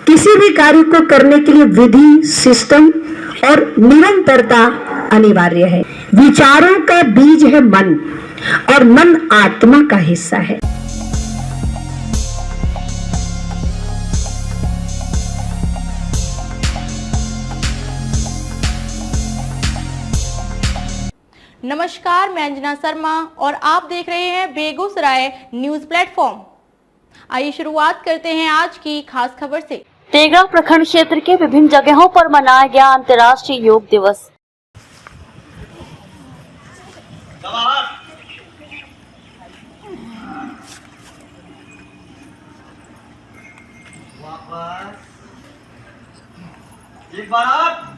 किसी भी कार्य को करने के लिए विधि, सिस्टम और निरंतरता अनिवार्य है। विचारों का बीज है मन और मन आत्मा का हिस्सा है। नमस्कार, मैं अंजना शर्मा और आप देख रहे हैं बेगूसराय न्यूज प्लेटफॉर्म। आइए शुरुआत करते हैं आज की खास खबर से। तेघड़ा प्रखंड क्षेत्र के विभिन्न जगहों पर मनाया गया अंतर्राष्ट्रीय योग दिवस। एक बार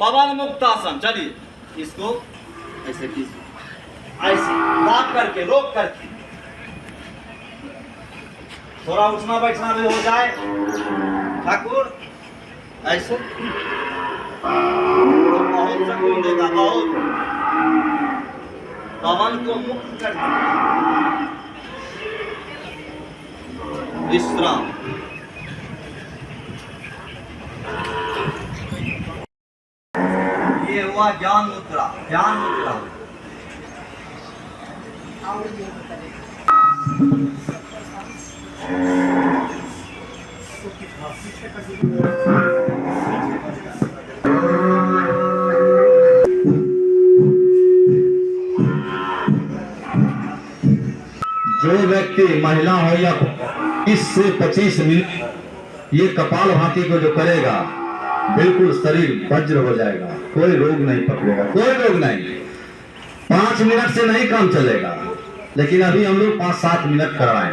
पवन मुक्तासन, चलिए इसको ऐसे कीजिए, ऐसे दाब करके, रोक करके, थोड़ा उठना बैठना भी हो जाए। ठाकुर ऐसे बहुत सुकून देगा, बहुत पवन को मुक्त कर देगा। विश्राम। ये हुआ ज्ञान मुद्रा, ज्ञान मुद्रा। जो व्यक्ति महिला हो या 20 से 25 मिनट ये कपाल भाती को जो करेगा, बिल्कुल शरीर वज्र हो जाएगा, कोई रोग नहीं पकड़ेगा, कोई रोग नहीं। 5 मिनट से नहीं काम चलेगा, लेकिन अभी हम लोग 5-7 मिनट करवाएं।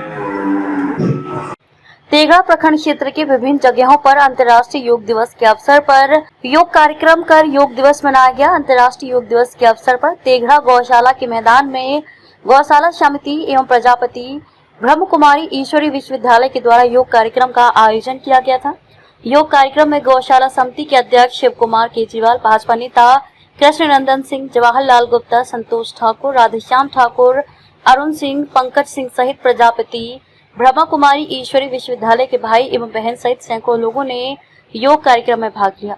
तेघड़ा प्रखंड क्षेत्र के विभिन्न जगहों पर अंतर्राष्ट्रीय योग दिवस के अवसर पर योग कार्यक्रम कर योग दिवस मनाया गया। अंतर्राष्ट्रीय योग दिवस के अवसर पर तेघड़ा गौशाला के मैदान में गौशाला समिति एवं प्रजापति ब्रह्म कुमारी ईश्वरी विश्वविद्यालय के द्वारा योग कार्यक्रम का आयोजन किया गया था। योग कार्यक्रम में गौशाला समिति के अध्यक्ष शिव कुमार केजरीवाल, भाजपा नेता कृष्ण नंदन सिंह, जवाहरलाल गुप्ता, संतोष ठाकुर, राधेश्याम ठाकुर, अरुण सिंह, पंकज सिंह सहित प्रजापति ब्रह्मा कुमारी ईश्वरी विश्वविद्यालय के भाई एवं बहन सहित सैकड़ों लोगों ने योग कार्यक्रम में भाग लिया।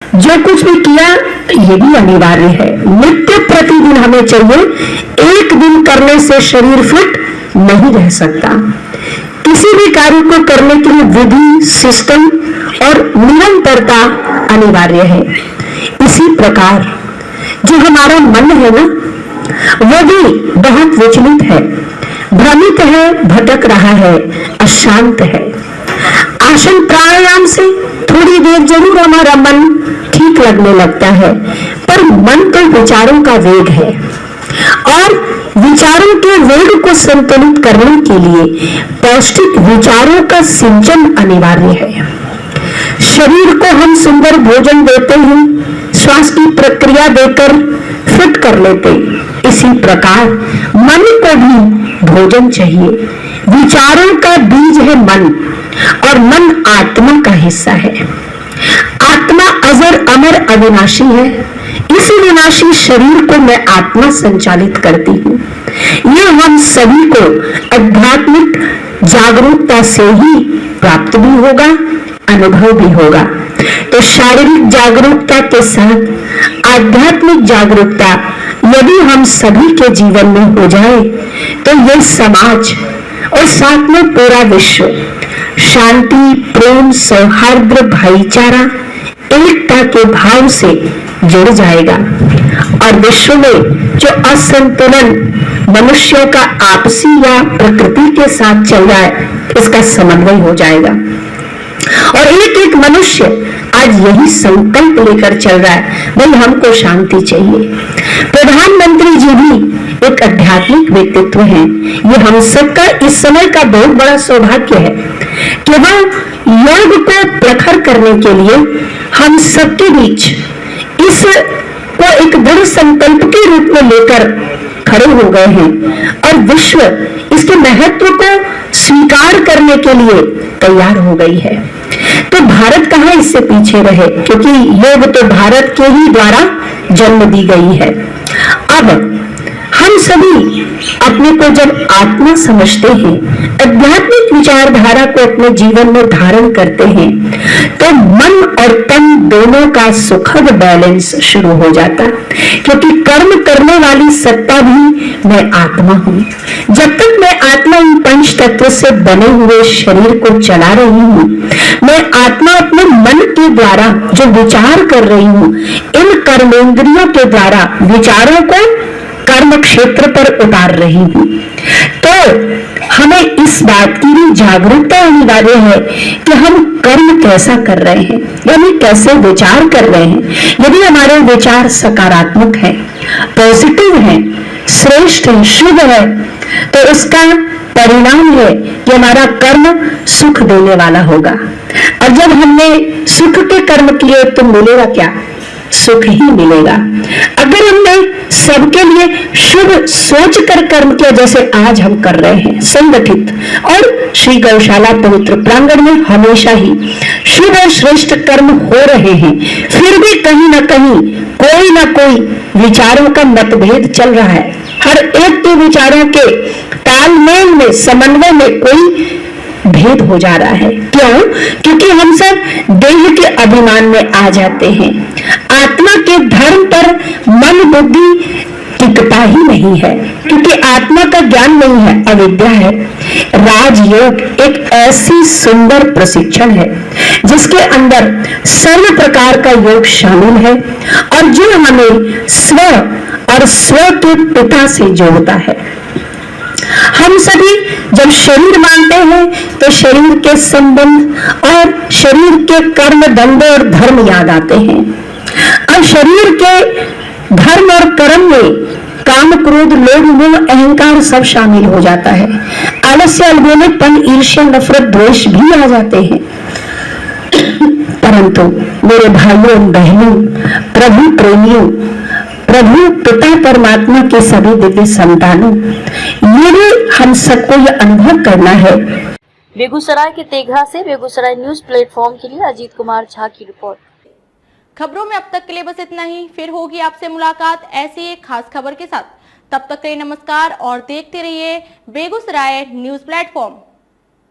जो कुछ भी किया ये भी अनिवार्य है। नित्य प्रतिदिन हमें चाहिए, एक दिन करने से शरीर फिट नहीं रह सकता। किसी भी कार्य को करने के लिए विधि, सिस्टम और निरंतरता अनिवार्य है। इसी प्रकार जो हमारा मन है ना, वो भी बहुत विचलित है, भ्रमित है, भटक रहा है, अशांत है। आसन प्राणायाम से थोड़ी देर जरूर हमारा मन ठीक लगने लगता है, पर मन तो विचारों का वेग है और विचारों के वेग को संतुलित करने के लिए पौष्टिक विचारों का सिंचन अनिवार्य है। शरीर को हम सुंदर भोजन देते हैं, श्वास की प्रक्रिया देकर फिट कर लेते। इसी प्रकार मन को भी भोजन चाहिए। विचारों का बीज है मन और मन आत्मा का हिस्सा है। आत्मा अजर अमर अविनाशी है। इस विनाशी शरीर को मैं आत्मा संचालित करती हूँ। ये हम सभी को आध्यात्मिक जागरूकता से ही प्राप्त भी होगा, अनुभव भी होगा। तो शारीरिक जागरूकता के साथ आध्यात्मिक जागरूकता यदि हम सभी के जीवन में हो जाए तो ये समाज और साथ में पूरा विश्व शांति, प्रेम, सौहार्द, भाईचारा, एकता के भाव से जुड़ जाएगा और विश्व में जो असंतुलन मनुष्यों का आपसी या प्रकृति के साथ चल रहा है, इसका समन्वय हो जाएगा। और एक एक मनुष्य आज यही संकल्प लेकर चल रहा है, भाई हमको शांति चाहिए। प्रधानमंत्री जी भी एक आध्यात्मिक व्यक्तित्व हैं। ये हम सबका इस समय का बहुत बड़ा सौभाग्य है कि वह योग को प्रखर करने के लिए हम सबके बीच इस को एक दृढ़ संकल्प के रूप में लेकर खड़े हो गए हैं और विश्व इसके महत्व को स्वीकार करने के लिए तैयार हो गई है। तो भारत कहाँ इससे पीछे रहे, क्योंकि योग तो भारत के ही द्वारा जन्म दी गई है। अब हम सभी अपने को जब आत्मा समझते हैं, आध्यात्मिक विचारधारा को अपने जीवन में धारण करते हैं, तो मन और तन दोनों का सुखद बैलेंस शुरू हो जाता, क्योंकि कर्म करने वाली सत्ता भी मैं आत्मा हूं। जब तक मैं आत्मा इन पंच तत्व से बने हुए शरीर को चला रही हूं, मैं आत्मा अपने मन के द्वारा जो विचार कर रही हूं, इन कर्मेंद्रियों के द्वारा विचारों को कर्म क्षेत्र पर उतार रही हूं। तो हमें इस बात की भी जागरूकता अनिवार्य है कि हम कर्म कैसा कर रहे हैं, यानी कैसे विचार कर रहे हैं। यदि हमारे विचार सकारात्मक हैं, पॉजिटिव हैं, श्रेष्ठ है, शुभ है, तो उसका परिणाम है कि हमारा कर्म सुख देने वाला होगा। और जब हमने सुख के कर्म किए तो मिलेगा क्या? सुख ही मिलेगा। अगर हमने सबके लिए शुभ सोच कर कर्म किया, जैसे आज हम कर रहे हैं संगठित, और श्री गौशाला पवित्र प्रांगण में हमेशा ही शुभ और श्रेष्ठ कर्म हो रहे हैं, फिर भी कहीं ना कहीं कोई ना कोई विचारों का मतभेद चल रहा है। हर एक के विचारों के तालमेल में, समन्वय में कोई भेद हो जा रहा है। क्यों? क्योंकि हम सब देह के अभिमान में आ जाते हैं। आत्मा के धर्म पर मन बुद्धि टिकता ही नहीं है, क्योंकि आत्मा का ज्ञान नहीं है, अविद्या है। राजयोग एक ऐसी सुंदर प्रशिक्षण है जिसके अंदर सर्व प्रकार का योग शामिल है, और जो हमें स्व और स्व के पिता से जोड़ता है। हम सभी जब शरीर मानते हैं तो शरीर के संबंध और शरीर के कर्म, दंड और धर्म याद आते हैं। अब शरीर के धर्म और कर्म में काम, क्रोध, लोभ, मोह, अहंकार सब शामिल हो जाता है। आलस्य, अलगोलेपन, ईर्ष्या, नफरत, द्वेष भी आ जाते हैं। परंतु मेरे भाइयों बहनों, प्रभु प्रेमियों, प्रभु पिता परमात्मा के सभी दिव्य संतानों, ये भी हम सबको ये अनुभव करना है। बेगूसराय के तेघड़ा से बेगूसराय न्यूज प्लेटफॉर्म के लिए अजीत कुमार झा की रिपोर्ट। खबरों में अब तक के लिए बस इतना ही। फिर होगी आपसे मुलाकात ऐसी एक खास खबर के साथ। तब तक के लिए नमस्कार और देखते रहिए बेगूसराय न्यूज प्लेटफॉर्म।